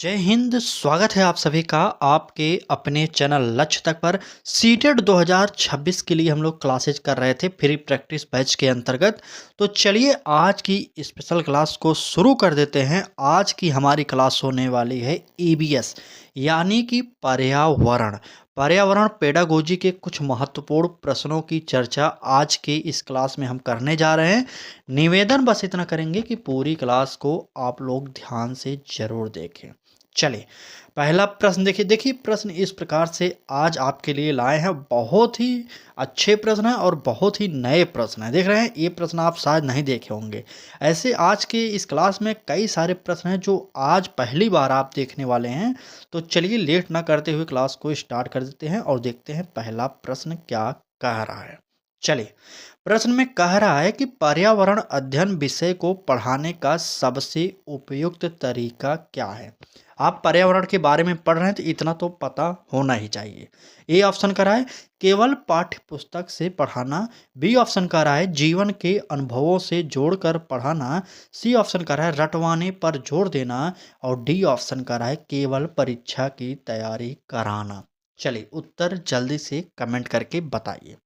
जय हिंद। स्वागत है आप सभी का आपके अपने चैनल लक्ष्य तक पर। सीटेट 2026 के लिए हम लोग क्लासेज कर रहे थे फ्री प्रैक्टिस बैच के अंतर्गत। तो चलिए आज की स्पेशल क्लास को शुरू कर देते हैं। आज की हमारी क्लास होने वाली है ईबीएस यानी कि पर्यावरण पर्यावरण पेडागोजी के कुछ महत्वपूर्ण प्रश्नों की चर्चा आज के इस क्लास में हम करने जा रहे हैं। निवेदन बस इतना करेंगे कि पूरी क्लास को आप लोग ध्यान से जरूर देखें। चलिए पहला प्रश्न देखिए। देखिए प्रश्न इस प्रकार से आज आपके लिए लाए हैं। बहुत ही अच्छे प्रश्न हैं और बहुत ही नए प्रश्न हैं। देख रहे हैं ये प्रश्न आप शायद नहीं देखे होंगे। ऐसे आज के इस क्लास में कई सारे प्रश्न हैं जो आज पहली बार आप देखने वाले हैं। तो चलिए लेट ना करते हुए क्लास को स्टार्ट कर देते हैं और देखते हैं पहला प्रश्न क्या कह रहा है। चलिए प्रश्न में कह रहा है कि पर्यावरण अध्ययन विषय को पढ़ाने का सबसे उपयुक्त तरीका क्या है। आप पर्यावरण के बारे में पढ़ रहे हैं तो इतना तो पता होना ही चाहिए। ए ऑप्शन का रहा है केवल पाठ्य पुस्तक से पढ़ाना। बी ऑप्शन का रहा है जीवन के अनुभवों से जोड़कर पढ़ाना। सी ऑप्शन का रहा है रटवाने पर जोर देना। और डी ऑप्शन का रहा है केवल परीक्षा की तैयारी कराना। चलिए उत्तर जल्दी से कमेंट करके बताइए।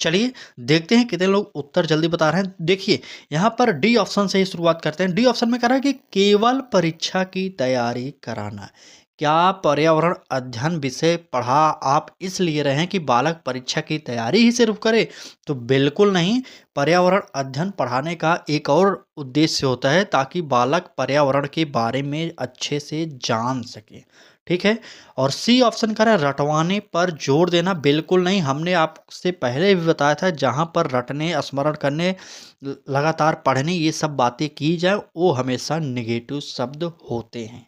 चलिए देखते हैं कितने लोग उत्तर जल्दी बता रहे हैं। देखिए यहाँ पर डी ऑप्शन से ही शुरुआत करते हैं। डी ऑप्शन में कह रहा है कि केवल परीक्षा की तैयारी कराना। क्या पर्यावरण अध्ययन विषय पढ़ा आप इसलिए रहे हैं कि बालक परीक्षा की तैयारी ही सिर्फ करे? तो बिल्कुल नहीं। पर्यावरण अध्ययन पढ़ाने का एक और उद्देश्य होता है ताकि बालक पर्यावरण के बारे में अच्छे से जान सके। ठीक है। और सी ऑप्शन का है रटवाने पर जोर देना। बिल्कुल नहीं। हमने आपसे पहले भी बताया था जहाँ पर रटने स्मरण करने लगातार पढ़ने ये सब बातें की जाए वो हमेशा नेगेटिव शब्द होते हैं।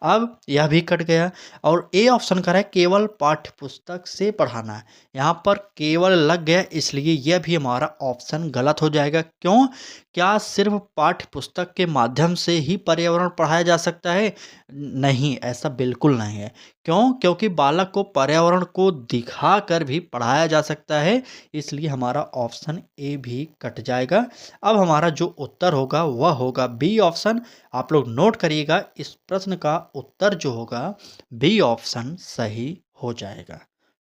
अब यह भी कट गया। और ए ऑप्शन का है केवल पाठ्य पुस्तक से पढ़ाना है। यहाँ पर केवल लग गया इसलिए यह भी हमारा ऑप्शन गलत हो जाएगा। क्यों? क्या सिर्फ पाठ्य पुस्तक के माध्यम से ही पर्यावरण पढ़ाया जा सकता है? नहीं, ऐसा बिल्कुल नहीं है। क्यों? क्योंकि बालक को पर्यावरण को दिखाकर भी पढ़ाया जा सकता है। इसलिए हमारा ऑप्शन ए भी कट जाएगा। अब हमारा जो उत्तर होगा वह होगा बी ऑप्शन। आप लोग नोट करिएगा इस प्रश्न का उत्तर जो होगा बी ऑप्शन सही हो जाएगा।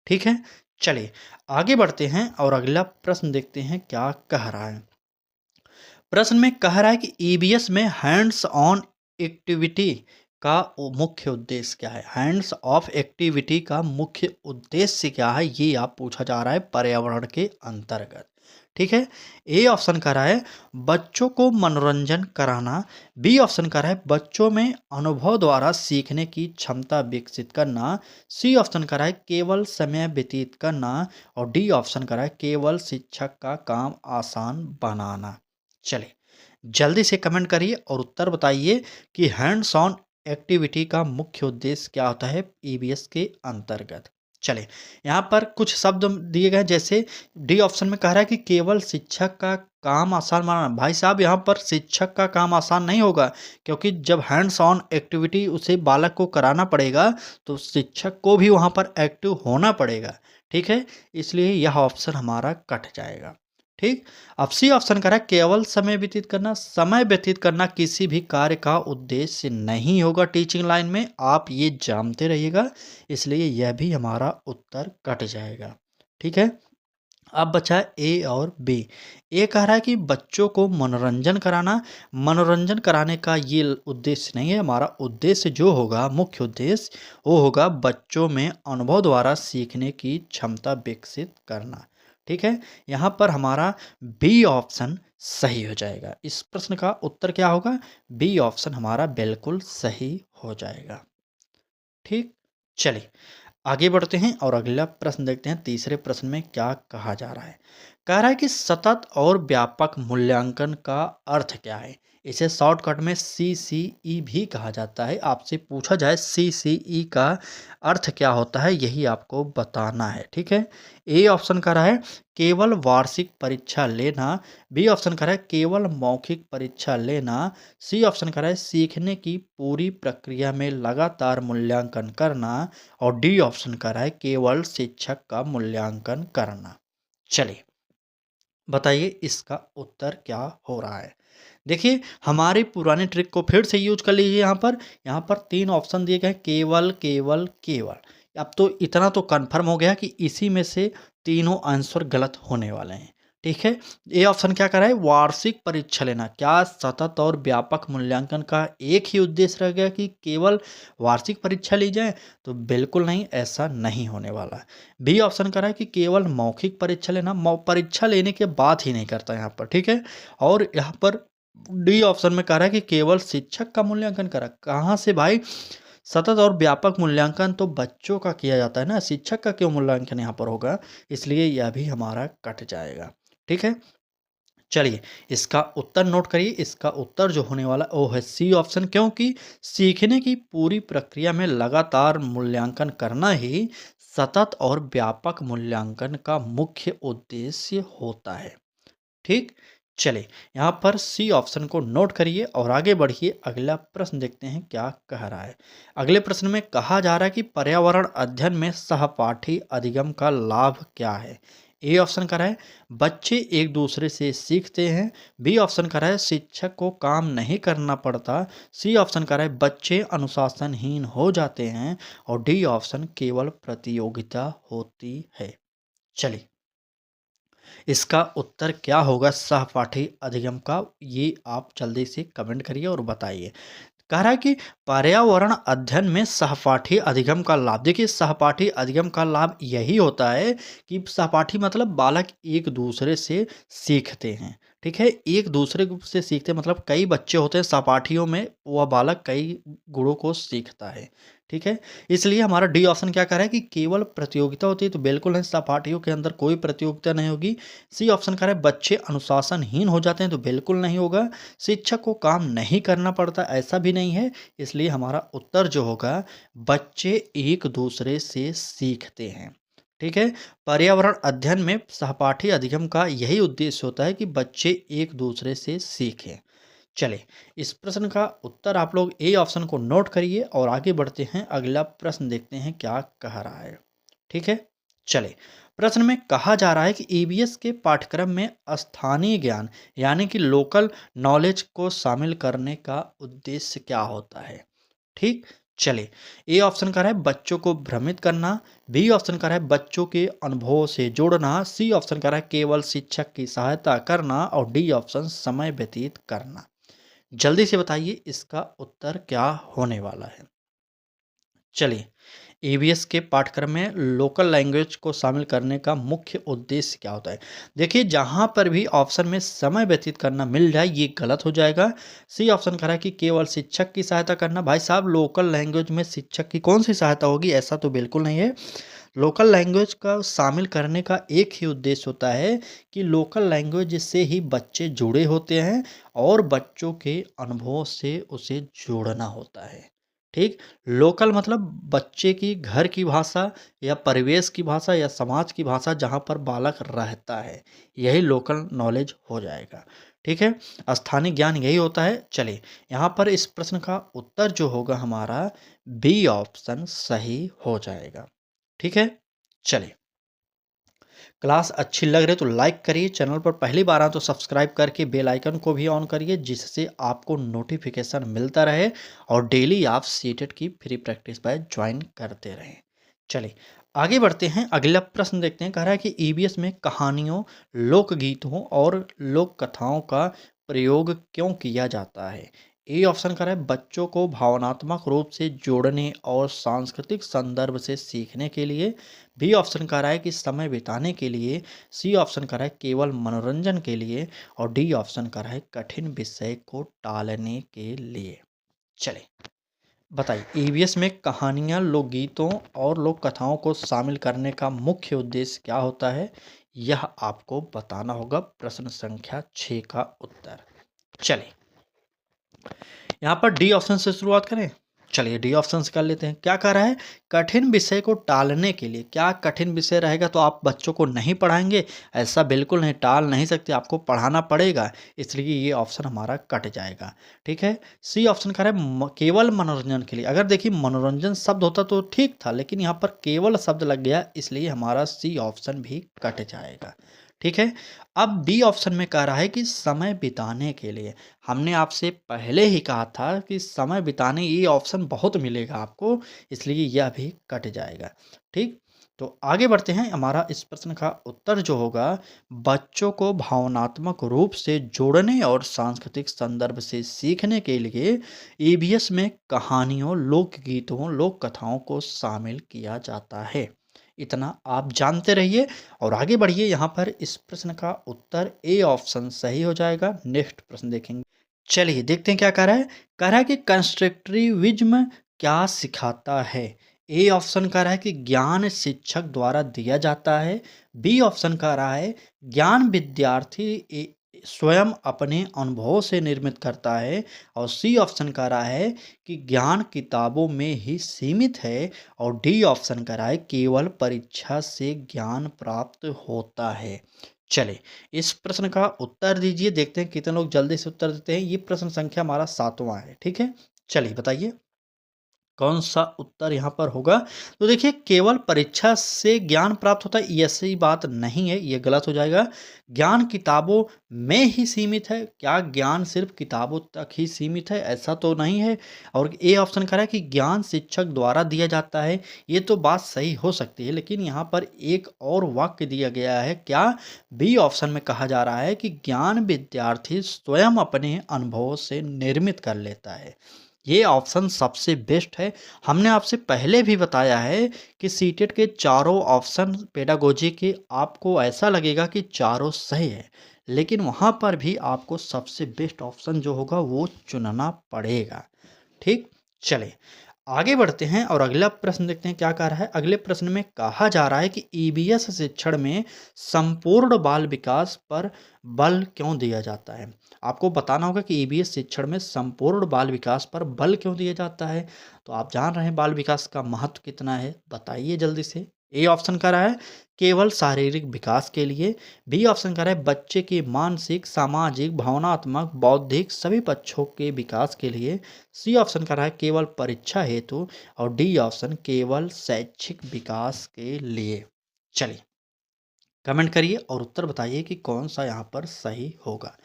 ठीक है। चलिए आगे बढ़ते हैं और अगला प्रश्न देखते हैं क्या कह रहा है। प्रश्न में कह रहा है कि ईबीएस में हैंड्स ऑन एक्टिविटी का मुख्य उद्देश्य क्या है। हैंड्स ऑफ एक्टिविटी का मुख्य उद्देश्य क्या है ये आप पूछा जा रहा है पर्यावरण के अंतर्गत। ठीक है। ए ऑप्शन का रहा है बच्चों को मनोरंजन कराना। बी ऑप्शन का रहा है बच्चों में अनुभव द्वारा सीखने की क्षमता विकसित करना। सी ऑप्शन का रहा है केवल समय व्यतीत करना। और डी ऑप्शन का रहा है केवल शिक्षक का काम आसान बनाना। चलिए जल्दी से कमेंट करिए और उत्तर बताइए कि हैंड्स ऑन एक्टिविटी का मुख्य उद्देश्य क्या होता है ईबीएस के अंतर्गत। चलिए यहाँ पर कुछ शब्द दिए गए जैसे डी ऑप्शन में कह रहा है कि केवल शिक्षक का काम आसान बनाना। भाई साहब यहाँ पर शिक्षक का काम आसान नहीं होगा क्योंकि जब हैंड्स ऑन एक्टिविटी उसे बालक को कराना पड़ेगा तो शिक्षक को भी वहाँ पर एक्टिव होना पड़ेगा। ठीक है। इसलिए यह ऑप्शन हमारा कट जाएगा। ठीक। अब सी ऑप्शन करा केवल समय व्यतीत करना। समय व्यतीत करना किसी भी कार्य का उद्देश्य नहीं होगा टीचिंग लाइन में, आप ये जानते रहिएगा। इसलिए यह भी हमारा उत्तर कट जाएगा। ठीक है। अब बचा है ए और बी। ए कह रहा है कि बच्चों को मनोरंजन कराना। मनोरंजन कराने का ये उद्देश्य नहीं है। हमारा उद्देश्य जो होगा मुख्य उद्देश्य वो होगा बच्चों में अनुभव द्वारा सीखने की क्षमता विकसित करना। ठीक है। यहाँ पर हमारा बी ऑप्शन सही हो जाएगा। इस प्रश्न का उत्तर क्या होगा? बी ऑप्शन हमारा बिल्कुल सही हो जाएगा। ठीक। चलिए आगे बढ़ते हैं और अगला प्रश्न देखते हैं। तीसरे प्रश्न में क्या कहा जा रहा है। कह रहा है कि सतत और व्यापक मूल्यांकन का अर्थ क्या है। इसे शॉर्टकट में सीसीई भी कहा जाता है। आपसे पूछा जाए सीसीई का अर्थ क्या होता है यही आपको बताना है। ठीक है। ए ऑप्शन का रहा है केवल वार्षिक परीक्षा लेना। बी ऑप्शन का रहा है केवल मौखिक परीक्षा लेना। सी ऑप्शन का रहा है सीखने की पूरी प्रक्रिया में लगातार मूल्यांकन करना। और डी ऑप्शन का रहा है केवल शिक्षक का मूल्यांकन करना। चलिए बताइए इसका उत्तर क्या हो रहा है। देखिए हमारी पुरानी ट्रिक को फिर से यूज कर लीजिए। यहाँ पर 3 ऑप्शन दिए गए हैं, केवल, केवल, केवल। अब तो इतना तो कन्फर्म हो गया कि इसी में से तीनों आंसर गलत होने वाले हैं, ठीक है? ए ऑप्शन क्या कर रहा है? वार्षिक परीक्षा लेना। क्या सतत और व्यापक मूल्यांकन का एक ही उद्देश्य रह गया कि केवल वार्षिक परीक्षा ली जाए? तो बिल्कुल नहीं, ऐसा नहीं होने वाला है। बी ऑप्शन कर रहा है कि केवल मौखिक परीक्षा लेना, परीक्षा लेने के बाद ही नहीं करता यहाँ पर, ठीक है? और यहाँ पर डी ऑप्शन में कह रहा है कि केवल शिक्षक का मूल्यांकन करा। कहाँ से भाई? सतत और व्यापक मूल्यांकन तो बच्चों का किया जाता है ना, शिक्षक का क्यों मूल्यांकन यहाँ पर होगा? इसलिए यह भी हमारा कट जाएगा, ठीक है? चलिए इसका उत्तर नोट करिए। इसका उत्तर जो होने वाला वो है सी ऑप्शन, क्योंकि सीखने की पूरी प्रक्रिया में लगातार मूल्यांकन करना ही सतत और व्यापक मूल्यांकन का मुख्य उद्देश्य होता है, ठीक? चलिए यहाँ पर सी ऑप्शन को नोट करिए और आगे बढ़िए। अगला प्रश्न देखते हैं क्या कह रहा है। अगले प्रश्न में कहा जा रहा है कि पर्यावरण अध्ययन में सहपाठी अधिगम का लाभ क्या है? ए ऑप्शन कह रहा है बच्चे एक दूसरे से सीखते हैं। बी ऑप्शन कह रहा है शिक्षक को काम नहीं करना पड़ता। सी ऑप्शन कह रहा है बच्चे अनुशासनहीन हो जाते हैं। और डी ऑप्शन केवल प्रतियोगिता होती है। चलिए इसका उत्तर क्या होगा सहपाठी अधिगम का, ये आप जल्दी से कमेंट करिए और बताइए। कह रहा है कि पर्यावरण अध्ययन में सहपाठी अधिगम का लाभ। देखिए सहपाठी अधिगम का लाभ यही होता है कि सहपाठी मतलब बालक एक दूसरे से सीखते हैं, ठीक है? एक दूसरे से सीखते मतलब कई बच्चे होते हैं सहपाठियों में, वह बालक कई गुणों को सीखता है, ठीक है? इसलिए हमारा डी ऑप्शन क्या कह रहा है कि केवल प्रतियोगिता होती है? तो बिल्कुल नहीं, सहपाठियों के अंदर कोई प्रतियोगिता नहीं होगी। सी ऑप्शन कह रहा है बच्चे अनुशासनहीन हो जाते हैं? तो बिल्कुल नहीं होगा। शिक्षक को काम नहीं करना पड़ता? ऐसा भी नहीं है। इसलिए हमारा उत्तर जो होगा बच्चे एक दूसरे से सीखते हैं, ठीक है? पर्यावरण अध्ययन में सहपाठी अधिगम का यही उद्देश्य होता है कि बच्चे एक दूसरे से सीखें। चलिए इस प्रश्न का उत्तर आप लोग ए ऑप्शन को नोट करिए और आगे बढ़ते हैं। अगला प्रश्न देखते हैं क्या कह रहा है, ठीक है? चलिए प्रश्न में कहा जा रहा है कि ईवीएस के पाठ्यक्रम में स्थानीय ज्ञान यानी कि लोकल नॉलेज को शामिल करने का उद्देश्य क्या होता है, ठीक? चलिए ए ऑप्शन कर रहा है बच्चों को भ्रमित करना। बी ऑप्शन कर रहा है बच्चों के अनुभवों से जोड़ना। सी ऑप्शन कर रहा है केवल शिक्षक की सहायता करना। और डी ऑप्शन समय व्यतीत करना। जल्दी से बताइए इसका उत्तर क्या होने वाला है। चलिए ईवीएस के पाठ्यक्रम में लोकल लैंग्वेज को शामिल करने का मुख्य उद्देश्य क्या होता है? देखिए जहाँ पर भी ऑप्शन में समय व्यतीत करना मिल जाए ये गलत हो जाएगा। सी ऑप्शन कह रहा है कि केवल शिक्षक की सहायता करना। भाई साहब लोकल लैंग्वेज में शिक्षक की कौन सी सहायता होगी? ऐसा तो बिल्कुल नहीं है। लोकल लैंग्वेज का शामिल करने का एक ही उद्देश्य होता है कि लोकल लैंग्वेज से ही बच्चे जुड़े होते हैं और बच्चों के अनुभवों से उसे जोड़ना होता है, ठीक? लोकल मतलब बच्चे की घर की भाषा या परिवेश की भाषा या समाज की भाषा जहाँ पर बालक रहता है, यही लोकल नॉलेज हो जाएगा, ठीक है? स्थानीय ज्ञान यही होता है। चलिए यहाँ पर इस प्रश्न का उत्तर जो होगा हमारा बी ऑप्शन सही हो जाएगा, ठीक है? चलिए क्लास अच्छी लग रही है तो लाइक करिए, चैनल पर पहली बार आए तो सब्सक्राइब करके बेल आइकन को भी ऑन करिए जिससे आपको नोटिफिकेशन मिलता रहे और डेली आप सीटेट की फ्री प्रैक्टिस बैच ज्वाइन करते रहें। चलिए आगे बढ़ते हैं। अगला प्रश्न देखते हैं। कह रहा है कि ईवीएस में कहानियों, लोकगीतों और लोक कथाओं का प्रयोग क्यों किया जाता है? ए ऑप्शन कह रहा है बच्चों को भावनात्मक रूप से जोड़ने और सांस्कृतिक संदर्भ से सीखने के लिए। बी ऑप्शन कह रहा है कि समय बिताने के लिए। सी ऑप्शन कह रहा है केवल मनोरंजन के लिए। और डी ऑप्शन कह रहा है कठिन विषय को टालने के लिए। चलिए बताइए ईवीएस में कहानियाँ, लोकगीतों और लोक कथाओं को शामिल करने का मुख्य उद्देश्य क्या होता है? यह आपको बताना होगा। प्रश्न संख्या 6 का उत्तर। चलिए यहाँ पर डी ऑप्शन से शुरुआत करें। चलिए डी ऑप्शन से कर लेते हैं। क्या कह रहा है? कठिन विषय को टालने के लिए। क्या कठिन विषय रहेगा तो आप बच्चों को नहीं पढ़ाएंगे? ऐसा बिल्कुल नहीं, टाल नहीं सकते, आपको पढ़ाना पड़ेगा। इसलिए ये ऑप्शन हमारा कट जाएगा, ठीक है? सी ऑप्शन कह रहा है केवल मनोरंजन के लिए। अगर देखिए मनोरंजन शब्द होता तो ठीक था, लेकिन यहाँ पर केवल शब्द लग गया, इसलिए हमारा सी ऑप्शन भी कट जाएगा, ठीक है। अब बी ऑप्शन में कह रहा है कि समय बिताने के लिए। हमने आपसे पहले ही कहा था कि समय बिताने ये ऑप्शन बहुत मिलेगा आपको, इसलिए यह भी कट जाएगा। ठीक, तो आगे बढ़ते हैं। हमारा इस प्रश्न का उत्तर जो होगा, बच्चों को भावनात्मक रूप से जोड़ने और सांस्कृतिक संदर्भ से सीखने के लिए ईवीएस में कहानियों, लोकगीतों, लोक कथाओं को शामिल किया जाता है। इतना आप जानते रहिए और आगे बढ़िए। यहाँ पर इस प्रश्न का उत्तर ए ऑप्शन सही हो जाएगा। नेक्स्ट प्रश्न देखेंगे। चलिए देखते हैं क्या कह रहा है। कह रहा है कि कंस्ट्रक्टिविज्म क्या सिखाता है। ए ऑप्शन कह रहा है कि ज्ञान शिक्षक द्वारा दिया जाता है। बी ऑप्शन कह रहा है ज्ञान विद्यार्थी स्वयं अपने अनुभवों से निर्मित करता है। और सी ऑप्शन कह रहा है कि ज्ञान किताबों में ही सीमित है। और डी ऑप्शन कह रहा है केवल परीक्षा से ज्ञान प्राप्त होता है। चले इस प्रश्न का उत्तर दीजिए। देखते हैं कितने लोग जल्दी से उत्तर देते हैं। ये प्रश्न संख्या हमारा 7वां है। ठीक है, चलिए बताइए कौन सा उत्तर यहाँ पर होगा। तो देखिए केवल परीक्षा से ज्ञान प्राप्त होता है, ये सही बात नहीं है, ये गलत हो जाएगा। ज्ञान किताबों में ही सीमित है, क्या ज्ञान सिर्फ किताबों तक ही सीमित है? ऐसा तो नहीं है। और ए ऑप्शन कह रहा है कि ज्ञान शिक्षक द्वारा दिया जाता है। ये तो बात सही हो सकती है, लेकिन यहाँ पर एक और वाक्य दिया गया है। क्या? बी ऑप्शन में कहा जा रहा है कि ज्ञान विद्यार्थी स्वयं अपने अनुभवों से निर्मित कर लेता है। ये ऑप्शन सबसे बेस्ट है। हमने आपसे पहले भी बताया है कि सीटेट के चारों ऑप्शन पेडागोजी के आपको ऐसा लगेगा कि चारों सही है, लेकिन वहाँ पर भी आपको सबसे बेस्ट ऑप्शन जो होगा वो चुनना पड़ेगा। ठीक, चले आगे बढ़ते हैं और अगला प्रश्न देखते हैं क्या कह रहा है। अगले प्रश्न में कहा जा रहा है कि ईबीएस शिक्षण में संपूर्ण बाल विकास पर बल क्यों दिया जाता है। आपको बताना होगा कि ईबीएस शिक्षण में संपूर्ण बाल विकास पर बल क्यों दिया जाता है। तो आप जान रहे हैं बाल विकास का महत्व कितना है, बताइए जल्दी से। ए ऑप्शन कह रहा है केवल शारीरिक विकास के लिए। बी ऑप्शन कह रहा है बच्चे के मानसिक, सामाजिक, भावनात्मक, बौद्धिक सभी पक्षों के विकास के लिए। सी ऑप्शन कह रहा है केवल परीक्षा हेतु। और डी ऑप्शन केवल शैक्षिक विकास के लिए। चलिए कमेंट करिए और उत्तर बताइए कि कौन सा यहाँ पर सही होगा।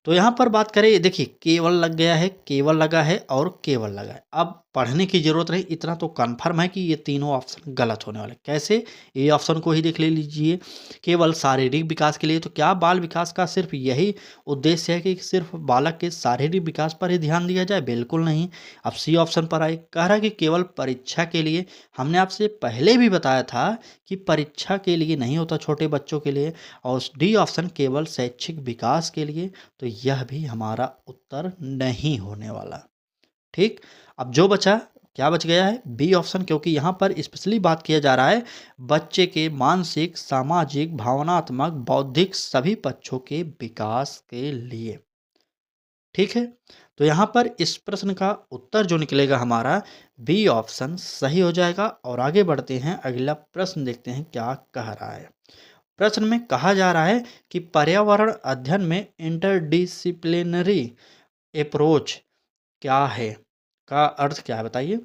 तो यहाँ पर बात करें, देखिए केवल लग गया है, केवल लगा है और केवल लगा है। अब पढ़ने की जरूरत नहीं, इतना तो कन्फर्म है कि ये तीनों ऑप्शन गलत होने वाले। कैसे? ये ऑप्शन को ही देख ले लीजिए। केवल शारीरिक विकास के लिए, तो क्या बाल विकास का सिर्फ यही उद्देश्य है कि सिर्फ बालक के शारीरिक विकास पर ही ध्यान दिया जाए? बिल्कुल नहीं। अब सी ऑप्शन पर आए, कह रहा है कि केवल परीक्षा के लिए। हमने आपसे पहले भी बताया था कि परीक्षा के लिए नहीं होता, छोटे बच्चों के लिए। और डी ऑप्शन केवल शैक्षिक विकास के लिए। तो यह भी हमारा उत्तर नहीं होने वाला। ठीक, अब जो बचा, क्या बच गया है? बी ऑप्शन, क्योंकि यहाँ पर स्पेशली बात किया जा रहा है बच्चे के मानसिक, सामाजिक, भावनात्मक, बौद्धिक सभी पक्षों के विकास के लिए। ठीक है, तो यहाँ पर इस प्रश्न का उत्तर जो निकलेगा हमारा बी ऑप्शन सही हो जाएगा। और आगे बढ़ते हैं, अगला प्रश्न देखते हैं क्या कह रहा है। प्रश्न में कहा जा रहा है कि पर्यावरण अध्ययन में इंटरडिसिप्लिनरी अप्रोच क्या है, का अर्थ क्या है बताइए।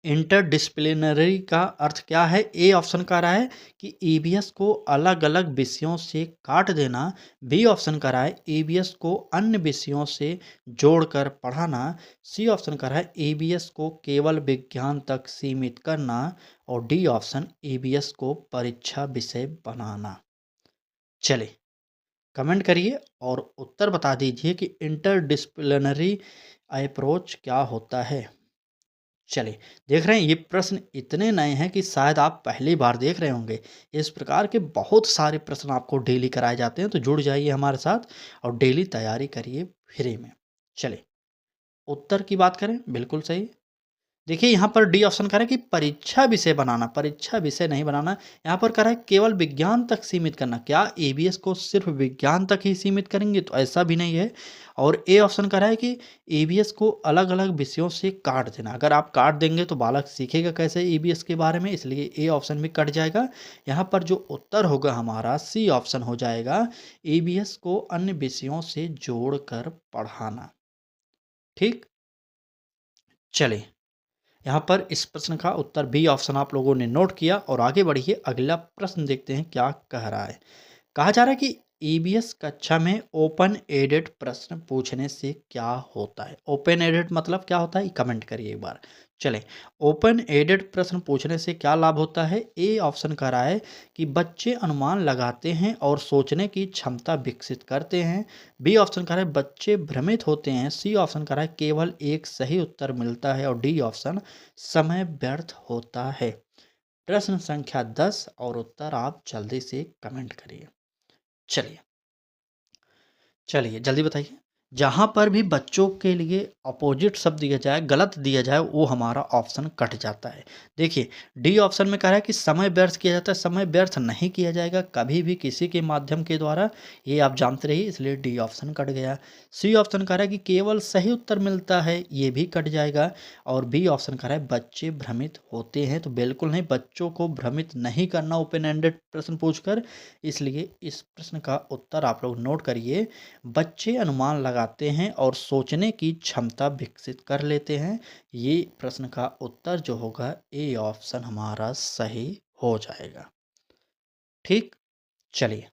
इंटरडिसिप्लिनरी का अर्थ क्या है? ए ऑप्शन कह रहा है कि ईवीएस को अलग अलग विषयों से काट देना। बी ऑप्शन कह रहा है ईवीएस को अन्य विषयों से जोड़कर पढ़ाना। सी ऑप्शन कह रहा है ईवीएस को केवल विज्ञान तक सीमित करना। और डी ऑप्शन ईवीएस को परीक्षा विषय बनाना। चले कमेंट करिए और उत्तर बता दीजिए कि इंटरडिसिप्लिनरी अप्रोच क्या होता है। चलिए देख रहे हैं, ये प्रश्न इतने नए हैं कि शायद आप पहली बार देख रहे होंगे। इस प्रकार के बहुत सारे प्रश्न आपको डेली कराए जाते हैं, तो जुड़ जाइए हमारे साथ और डेली तैयारी करिए फ्री में। चलिए उत्तर की बात करें, बिल्कुल सही। देखिए यहाँ पर डी ऑप्शन कह रहा है कि परीक्षा विषय बनाना, परीक्षा विषय नहीं बनाना। यहाँ पर कह रहा है केवल विज्ञान तक सीमित करना। क्या ईवीएस को सिर्फ विज्ञान तक ही सीमित करेंगे? तो ऐसा भी नहीं है। और ए ऑप्शन कह रहा है कि ईवीएस को अलग अलग विषयों से काट देना। अगर आप काट देंगे तो बालक सीखेगा कैसे ईवीएस के बारे में, इसलिए ए ऑप्शन भी कट जाएगा। यहाँ पर जो उत्तर होगा हमारा सी ऑप्शन हो जाएगा, ईवीएस को अन्य विषयों से जोड़कर पढ़ाना। ठीक, चलिए यहाँ पर इस प्रश्न का उत्तर बी ऑप्शन आप लोगों ने नोट किया और आगे बढ़िए। अगला प्रश्न देखते हैं क्या कह रहा है। कहा जा रहा है कि ईवीएस कक्षा में ओपन एडेड प्रश्न पूछने से क्या होता है? ओपन एडेड मतलब क्या होता है? कमेंट करिए एक बार। चलें, ओपन एडेड प्रश्न पूछने से क्या लाभ होता है? ए ऑप्शन कह रहा है कि बच्चे अनुमान लगाते हैं और सोचने की क्षमता विकसित करते हैं। बी ऑप्शन कह रहा है बच्चे भ्रमित होते हैं। सी ऑप्शन कह रहा है केवल एक सही उत्तर मिलता है और डी ऑप्शन समय व्यर्थ होता है। प्रश्न संख्या 10 और उत्तर आप जल्दी से कमेंट करिए। चलिए, चलिए जल्दी बताइए। जहाँ पर भी बच्चों के लिए अपोजिट शब्द दिया जाए, गलत दिया जाए, वो हमारा ऑप्शन कट जाता है। देखिए, डी ऑप्शन में कह रहा है कि समय व्यर्थ किया जाता है, समय व्यर्थ नहीं किया जाएगा कभी भी किसी के माध्यम के द्वारा, ये आप जानते रहिए, इसलिए डी ऑप्शन कट गया। सी ऑप्शन कह रहा है कि केवल सही उत्तर मिलता है, ये भी कट जाएगा। और बी ऑप्शन कह रहा है बच्चे भ्रमित होते हैं, तो बिल्कुल नहीं, बच्चों को भ्रमित नहीं करना ओपन एंडेड प्रश्न पूछकर, इसलिए इस प्रश्न का उत्तर आप लोग नोट करिए। बच्चे अनुमान लगाते हैं और सोचने की क्षमता विकसित कर लेते हैं। ये प्रश्न का उत्तर जो होगा ए ऑप्शन हमारा सही हो जाएगा। ठीक, चलिए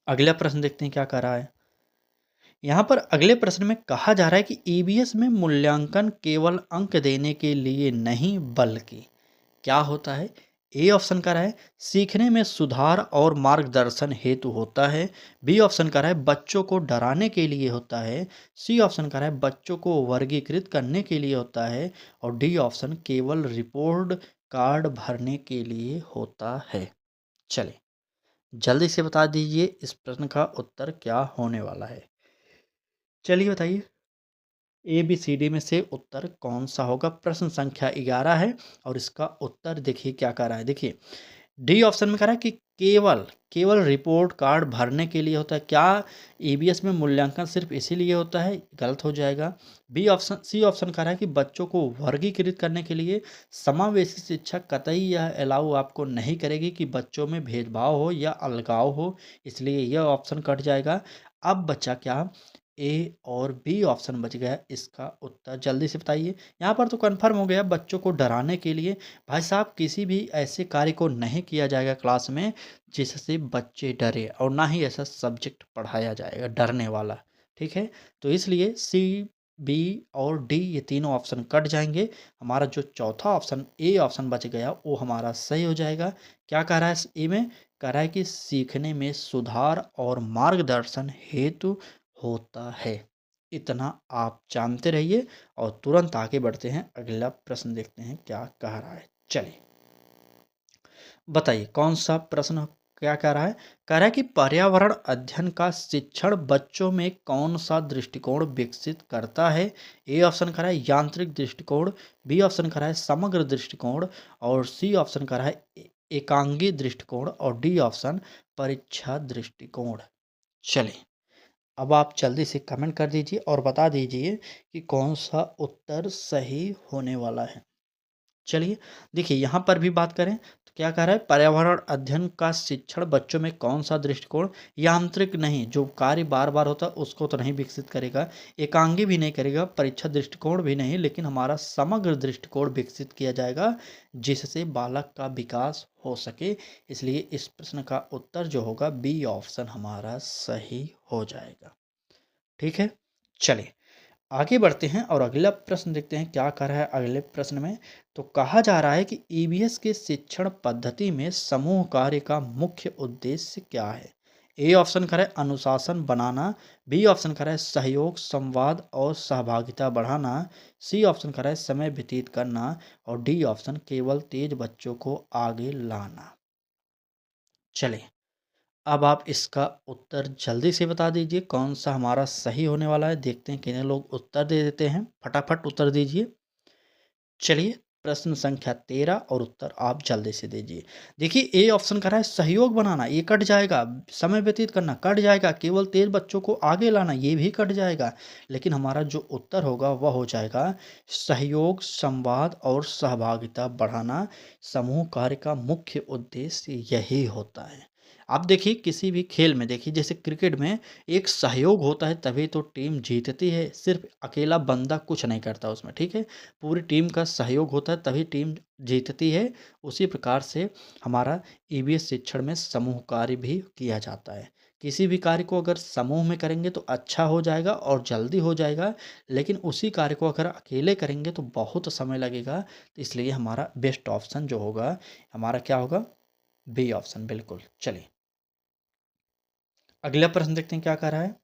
अगला प्रश्न देखते हैं क्या कह रहा है। यहाँ पर अगले प्रश्न में कहा जा रहा है कि ईवीएस में मूल्यांकन केवल अंक देने के लिए नहीं बल्कि क्या होता है? ए ऑप्शन का रहा है सीखने में सुधार और मार्गदर्शन हेतु होता है। बी ऑप्शन का रहा है बच्चों को डराने के लिए होता है। सी ऑप्शन का रहा है बच्चों को वर्गीकृत करने के लिए होता है। और डी ऑप्शन केवल रिपोर्ट कार्ड भरने के लिए होता है। चलिए जल्दी से बता दीजिए इस प्रश्न का उत्तर क्या होने वाला है। चलिए बताइए, ए बी सी डी में से उत्तर कौन सा होगा? प्रश्न संख्या 11 है और इसका उत्तर देखिए क्या कर रहा है। देखिए, डी ऑप्शन में कह रहा है कि केवल केवल रिपोर्ट कार्ड भरने के लिए होता है। क्या ईवीएस में मूल्यांकन सिर्फ इसीलिए होता है? गलत हो जाएगा। बी ऑप्शन सी ऑप्शन कह रहा है कि बच्चों को वर्गीकृत करने के लिए। समावेशी शिक्षा कतई यह अलाउ आपको नहीं करेगी कि बच्चों में भेदभाव हो या अलगाव हो, इसलिए यह ऑप्शन कट जाएगा। अब बचा क्या? ए और बी ऑप्शन बच गया, इसका उत्तर जल्दी से बताइए। यहाँ पर तो कन्फर्म हो गया बच्चों को डराने के लिए। भाई साहब, किसी भी ऐसे कार्य को नहीं किया जाएगा क्लास में जिससे बच्चे डरे, और ना ही ऐसा सब्जेक्ट पढ़ाया जाएगा डरने वाला। ठीक है, तो इसलिए सी, बी और डी ये तीनों ऑप्शन कट जाएंगे। हमारा जो चौथा ऑप्शन ए ऑप्शन बच गया वो हमारा सही हो जाएगा। क्या कह रहा है ए में? कह रहा है कि सीखने में सुधार और मार्गदर्शन हेतु होता है। इतना आप जानते रहिए और तुरंत आगे बढ़ते हैं, अगला प्रश्न देखते हैं क्या कह रहा है। चलिए बताइए कौन सा प्रश्न क्या कह रहा है? कह रहा है कि पर्यावरण अध्ययन का शिक्षण बच्चों में कौन सा दृष्टिकोण विकसित करता है? ए ऑप्शन कह रहा है यांत्रिक दृष्टिकोण। बी ऑप्शन कह रहा है समग्र दृष्टिकोण। और सी ऑप्शन कह रहा है एकांगी दृष्टिकोण। और डी ऑप्शन परीक्षा दृष्टिकोण। चलिए अब आप जल्दी से कमेंट कर दीजिए और बता दीजिए कि कौन सा उत्तर सही होने वाला है। चलिए देखिए, यहाँ पर भी बात करें तो क्या कह रहा है? पर्यावरण अध्ययन का शिक्षण बच्चों में कौन सा दृष्टिकोण? यांत्रिक नहीं, जो कार्य बार बार होता है उसको तो नहीं विकसित करेगा। एकांगी भी नहीं करेगा, परीक्षा दृष्टिकोण भी नहीं, लेकिन हमारा समग्र दृष्टिकोण विकसित किया जाएगा जिससे बालक का विकास हो सके। इसलिए इस प्रश्न का उत्तर जो होगा बी ऑप्शन हमारा सही हो जाएगा। ठीक है, चलिए आगे बढ़ते हैं और अगला प्रश्न देखते हैं क्या कर रहा है अगले प्रश्न में। तो कहा जा रहा है कि ईवीएस के शिक्षण पद्धति में समूह कार्य का मुख्य उद्देश्य क्या है? ए ऑप्शन करे अनुशासन बनाना। बी ऑप्शन करे सहयोग, संवाद और सहभागिता बढ़ाना। सी ऑप्शन करे समय व्यतीत करना। और डी ऑप्शन केवल तेज बच्चों को आगे लाना। चलिए अब आप इसका उत्तर जल्दी से बता दीजिए कौन सा हमारा सही होने वाला है। देखते हैं कितने लोग उत्तर दे देते हैं, फटाफट उत्तर दीजिए। चलिए प्रश्न संख्या 13 और उत्तर आप जल्दी से दीजिए। देखिए ए ऑप्शन कर रहा है सहयोग बनाना, ये कट जाएगा। समय व्यतीत करना कट जाएगा। केवल तेज बच्चों को आगे लाना, ये भी कट जाएगा। लेकिन हमारा जो उत्तर होगा वह हो जाएगा सहयोग, संवाद और सहभागिता बढ़ाना। समूह कार्य का मुख्य उद्देश्य यही होता है। आप देखिए किसी भी खेल में देखिए जैसे क्रिकेट में एक सहयोग होता है तभी तो टीम जीतती है, सिर्फ अकेला बंदा कुछ नहीं करता उसमें, ठीक है। पूरी टीम का सहयोग होता है तभी टीम जीतती है। उसी प्रकार से हमारा ईवीएस शिक्षण में समूह कार्य भी किया जाता है। किसी भी कार्य को अगर समूह में करेंगे तो अच्छा हो जाएगा और जल्दी हो जाएगा, लेकिन उसी कार्य को अगर अकेले करेंगे तो बहुत समय लगेगा। तो इसलिए हमारा बेस्ट ऑप्शन जो होगा, हमारा क्या होगा, बी ऑप्शन, बिल्कुल। चलिए अगला प्रश्न देखते हैं क्या कह रहा है।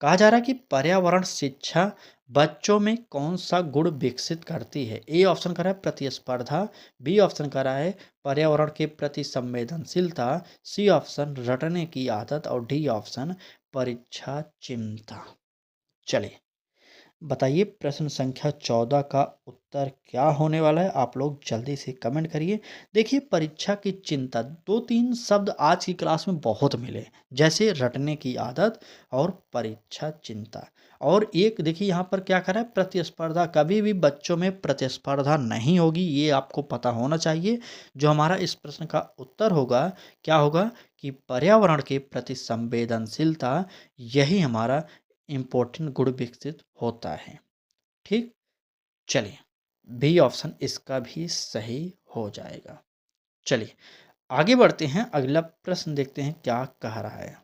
कहा जा रहा है कि पर्यावरण शिक्षा बच्चों में कौन सा गुण विकसित करती है। ए ऑप्शन कर रहा है प्रतिस्पर्धा, बी ऑप्शन कर रहा है पर्यावरण के प्रति संवेदनशीलता, सी ऑप्शन रटने की आदत और डी ऑप्शन परीक्षा चिंता। चलिए बताइए प्रश्न संख्या 14 का उत्तर क्या होने वाला है। आप लोग जल्दी से कमेंट करिए। देखिए परीक्षा की चिंता, दो तीन शब्द आज की क्लास में बहुत मिले, जैसे रटने की आदत और परीक्षा चिंता। और एक देखिए यहाँ पर क्या करा है, प्रतिस्पर्धा। कभी भी बच्चों में प्रतिस्पर्धा नहीं होगी, ये आपको पता होना चाहिए। जो हमारा इस प्रश्न का उत्तर होगा, क्या होगा कि पर्यावरण के प्रति संवेदनशीलता, यही हमारा इम्पोर्टेंट गुण विकसित होता है। ठीक, चलिए बी ऑप्शन इसका भी सही हो जाएगा। चलिए आगे बढ़ते हैं, अगला प्रश्न देखते हैं क्या कह रहा है।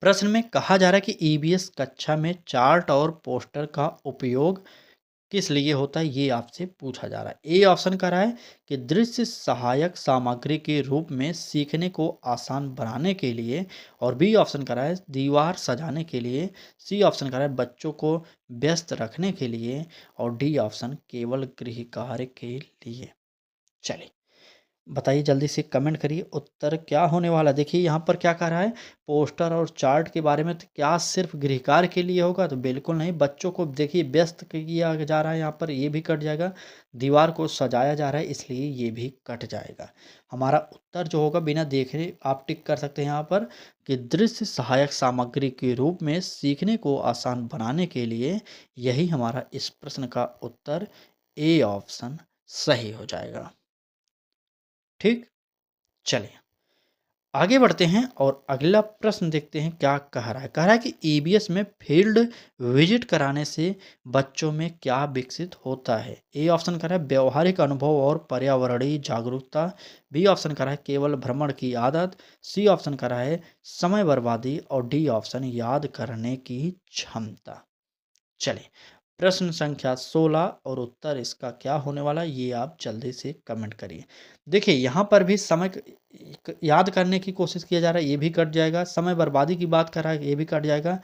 प्रश्न में कहा जा रहा है कि ईवीएस कक्षा में चार्ट और पोस्टर का उपयोग किस लिए होता है, ये आपसे पूछा जा रहा है। ए ऑप्शन का रहा है कि दृश्य सहायक सामग्री के रूप में सीखने को आसान बनाने के लिए, और बी ऑप्शन का रहा है दीवार सजाने के लिए, सी ऑप्शन का रहा है बच्चों को व्यस्त रखने के लिए, और डी ऑप्शन केवल गृह कार्य के लिए। चलिए बताइए जल्दी से कमेंट करिए उत्तर क्या होने वाला। देखिए यहाँ पर क्या कह रहा है, पोस्टर और चार्ट के बारे में, तो क्या सिर्फ गृहकार के लिए होगा, तो बिल्कुल नहीं। बच्चों को देखिए व्यस्त किया जा रहा है, यहाँ पर ये भी कट जाएगा। दीवार को सजाया जा रहा है, इसलिए ये भी कट जाएगा। हमारा उत्तर जो होगा बिना देखे आप टिक कर सकते हैं यहाँ पर कि दृश्य सहायक सामग्री के रूप में सीखने को आसान बनाने के लिए, यही हमारा इस प्रश्न का उत्तर ए ऑप्शन सही हो जाएगा। ठीक, चलिए आगे बढ़ते हैं और अगला प्रश्न देखते हैं क्या कह रहा है। कह रहा है कि ईवीएस में फील्ड विजिट कराने से बच्चों में क्या विकसित होता है। ए ऑप्शन कर रहा है व्यवहारिक अनुभव और पर्यावरणीय जागरूकता, बी ऑप्शन कर रहा है केवल भ्रमण की आदत, सी ऑप्शन कर रहा है समय बर्बादी, और डी ऑप्शन याद करने की क्षमता। चलिए प्रश्न संख्या 16 और उत्तर इसका क्या होने वाला है, ये आप जल्दी से कमेंट करिए। देखिए यहाँ पर भी समय याद करने की कोशिश किया जा रहा है, ये भी कट जाएगा। समय बर्बादी की बात कर रहा है, ये भी कट जाएगा।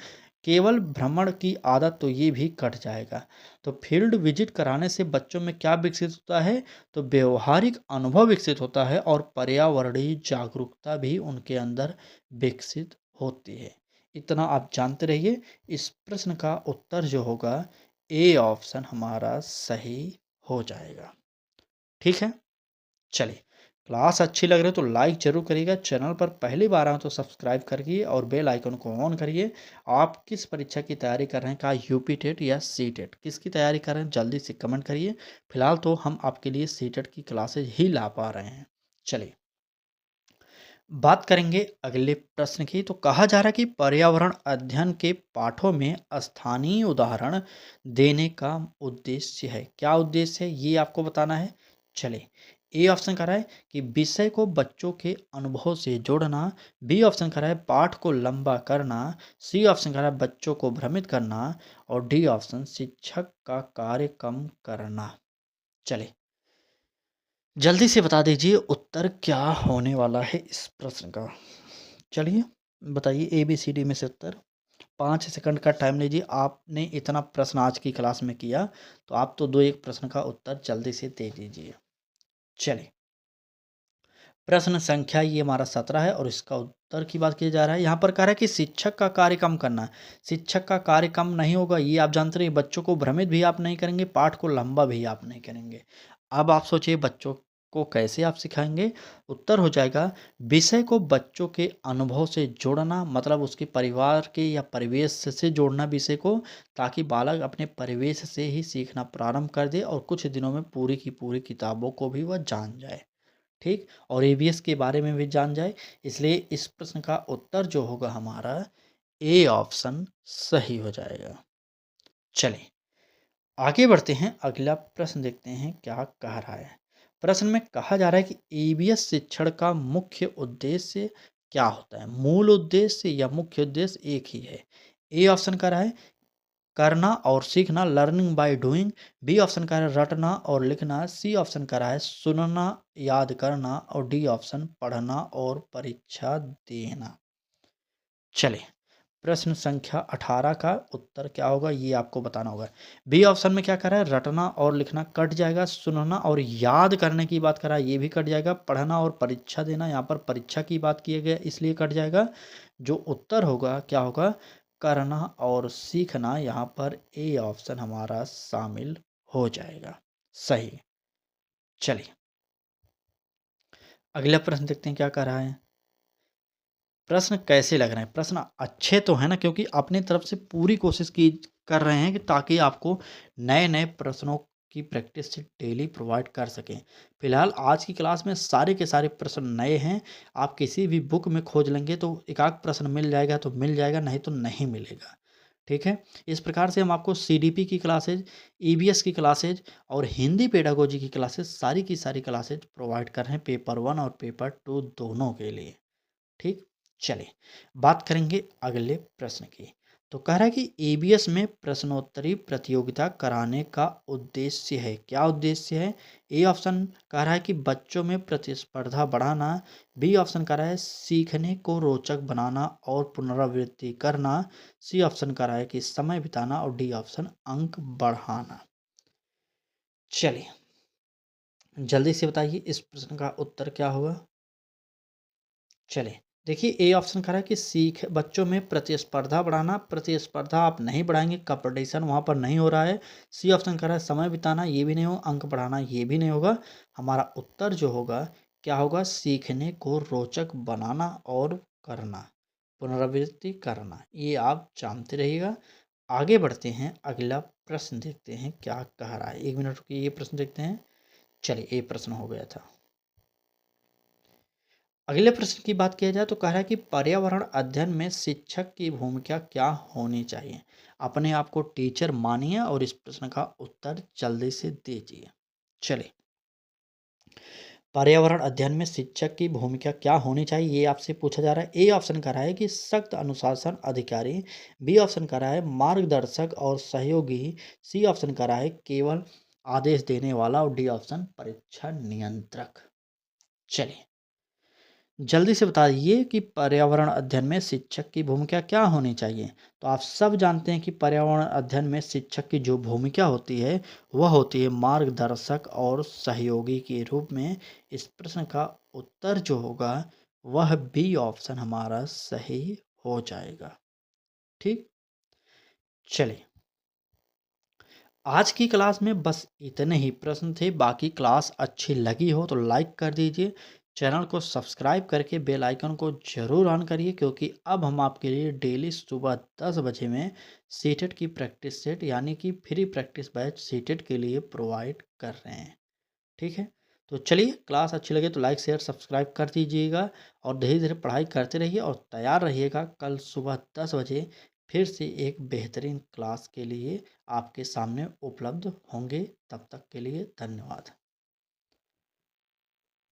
केवल भ्रमण की आदत, तो ये भी कट जाएगा। तो फील्ड विजिट कराने से बच्चों में क्या विकसित होता है, तो व्यवहारिक अनुभव विकसित होता है और पर्यावरणीय जागरूकता भी उनके अंदर विकसित होती है। इतना आप जानते रहिए। इस प्रश्न का उत्तर जो होगा ए ऑप्शन हमारा सही हो जाएगा। ठीक है, चलिए क्लास अच्छी लग रही है तो लाइक जरूर करिएगा। चैनल पर पहली बार आए तो सब्सक्राइब करिए और बेल आइकन को ऑन करिए। आप किस परीक्षा की तैयारी कर रहे हैं, क्या यूपी टेट या सी टेट, किसकी तैयारी कर रहे हैं, जल्दी से कमेंट करिए। फिलहाल तो हम आपके लिए सी टेट की क्लासेज ही ला पा रहे हैं। चलिए बात करेंगे अगले प्रश्न की। तो कहा जा रहा है कि पर्यावरण अध्ययन के पाठों में स्थानीय उदाहरण देने का उद्देश्य है। क्या उद्देश्य है, ये आपको बताना है। चलिए ए ऑप्शन कर रहा है कि विषय को बच्चों के अनुभव से जोड़ना, बी ऑप्शन कर रहा है पाठ को लंबा करना, सी ऑप्शन कर रहा है बच्चों को भ्रमित करना, और डी ऑप्शन शिक्षक का कार्य कम करना। चलिए जल्दी से बता दीजिए उत्तर क्या होने वाला है इस प्रश्न का। चलिए बताइए ए बी सी डी में से उत्तर। 5 सेकंड का टाइम लीजिए। आपने इतना प्रश्न आज की क्लास में किया, तो आप तो दो एक प्रश्न का उत्तर जल्दी से दे दीजिए। चलिए प्रश्न संख्या ये हमारा 17 है और इसका उत्तर की बात किया जा रहा है। यहाँ पर कह रहा है कि शिक्षक का कार्य कम करना। शिक्षक का कार्य कम नहीं होगा, ये आप जानते रहिए। बच्चों को भ्रमित भी आप नहीं करेंगे, पाठ को लंबा भी आप नहीं करेंगे। अब आप सोचिए बच्चों को कैसे आप सिखाएंगे। उत्तर हो जाएगा विषय को बच्चों के अनुभव से जोड़ना, मतलब उसके परिवार के या परिवेश से जोड़ना विषय को, ताकि बालक अपने परिवेश से ही सीखना प्रारंभ कर दे और कुछ दिनों में पूरी की पूरी किताबों को भी वह जान जाए। ठीक, और ईवीएस के बारे में भी जान जाए, इसलिए इस प्रश्न का उत्तर जो होगा हमारा ए ऑप्शन सही हो जाएगा। चलिए आगे बढ़ते हैं, अगला प्रश्न देखते हैं क्या कह रहा है। प्रश्न में कहा जा रहा है कि ईवीएस शिक्षण का मुख्य उद्देश्य क्या होता है? मूल उद्देश्य या मुख्य उद्देश्य एक ही है। ए ऑप्शन कह रहा है करना और सीखना, learning by doing. B option कह रहा है रटना और लिखना। सी ऑप्शन कह रहा है सुनना, याद करना। और डी ऑप्शन पढ़ना और परीक्षा देना। चलिए प्रश्न संख्या 18 का उत्तर क्या होगा ये आपको बताना होगा। बी ऑप्शन में क्या कर रहा है, रटना और लिखना कट जाएगा, सुनना और याद करने की बात कर रहा है ये भी कट जाएगा, पढ़ना और परीक्षा देना, यहाँ पर परीक्षा की बात किया गया इसलिए कट जाएगा। जो उत्तर होगा क्या होगा, करना और सीखना, यहाँ पर ए ऑप्शन हमारा शामिल हो जाएगा। सही। चलिए अगला प्रश्न देखते हैं क्या कर रहा है। प्रश्न कैसे लग रहे हैं? प्रश्न अच्छे तो हैं ना, क्योंकि अपनी तरफ से पूरी कोशिश की कर रहे हैं कि ताकि आपको नए-नए प्रश्नों की प्रैक्टिस डेली प्रोवाइड कर सकें। फिलहाल आज की क्लास में सारे के सारे प्रश्न नए हैं। आप किसी भी बुक में खोज लेंगे तो एक-आध प्रश्न मिल जाएगा तो मिल जाएगा, नहीं तो नहीं मिलेगा। ठीक है? इस प्रकार से हम आपको सीडीपी की क्लासेज, ईवीएस की क्लासेज और हिंदी पेडागोजी की क्लासेज सारी की सारी क्लासेज प्रोवाइड कर रहे हैं पेपर 1 और पेपर 2 दोनों के लिए। ठीक, चलिए बात करेंगे अगले प्रश्न की। तो कह रहा है कि ईवीएस में प्रश्नोत्तरी प्रतियोगिता कराने का उद्देश्य है। क्या उद्देश्य है? ए ऑप्शन कह रहा है कि बच्चों में प्रतिस्पर्धा बढ़ाना। बी ऑप्शन कह रहा है सीखने को रोचक बनाना और पुनरावृत्ति करना। सी ऑप्शन कह रहा है कि समय बिताना। और डी ऑप्शन अंक बढ़ाना। चलिए जल्दी से बताइए इस प्रश्न का उत्तर क्या होगा। चलिए देखिए ए ऑप्शन कह रहा है कि सीख बच्चों में प्रतिस्पर्धा बढ़ाना। प्रतिस्पर्धा आप नहीं बढ़ाएंगे, कंपटीशन वहाँ पर नहीं हो रहा है। सी ऑप्शन कह रहा है समय बिताना, ये भी नहीं हो, अंक बढ़ाना ये भी नहीं होगा। हमारा उत्तर जो होगा क्या होगा, सीखने को रोचक बनाना और करना, पुनरावृत्ति करना। ये आप जानते रहिएगा। आगे बढ़ते हैं, अगला प्रश्न देखते हैं क्या कह रहा है। 1 मिनट रुकिए, ये प्रश्न देखते हैं। चलिए ये प्रश्न हो गया था। अगले प्रश्न की बात किया जाए तो कह रहा है कि पर्यावरण अध्ययन में शिक्षक की भूमिका क्या होनी चाहिए। अपने आप को टीचर मानिए और इस प्रश्न का उत्तर जल्दी से दीजिए। चलिए पर्यावरण अध्ययन में शिक्षक की भूमिका क्या होनी चाहिए ये आपसे पूछा जा रहा है। ए ऑप्शन कह रहा है कि सख्त अनुशासन अधिकारी। बी ऑप्शन कह रहा है मार्गदर्शक और सहयोगी। सी ऑप्शन कह रहा है केवल आदेश देने वाला। और डी ऑप्शन परीक्षा नियंत्रक। चलिए जल्दी से बताइए कि पर्यावरण अध्ययन में शिक्षक की भूमिका क्या होनी चाहिए। तो आप सब जानते हैं कि पर्यावरण अध्ययन में शिक्षक की जो भूमिका होती है वह होती है मार्गदर्शक और सहयोगी के रूप में। इस प्रश्न का उत्तर जो होगा वह बी ऑप्शन हमारा सही हो जाएगा। ठीक, चलिए आज की क्लास में बस इतने ही प्रश्न थे। बाकी क्लास अच्छी लगी हो तो लाइक कर दीजिए, चैनल को सब्सक्राइब करके बेल आइकन को ज़रूर ऑन करिए, क्योंकि अब हम आपके लिए डेली सुबह 10 बजे में सीटेट की प्रैक्टिस सेट यानी कि फ्री प्रैक्टिस बैच सीटेट के लिए प्रोवाइड कर रहे हैं। ठीक है, तो चलिए क्लास अच्छी लगे तो लाइक शेयर सब्सक्राइब कर दीजिएगा और धीरे धीरे पढ़ाई करते रहिए और तैयार रहिएगा। कल सुबह 10 बजे फिर से एक बेहतरीन क्लास के लिए आपके सामने उपलब्ध होंगे। तब तक के लिए धन्यवाद।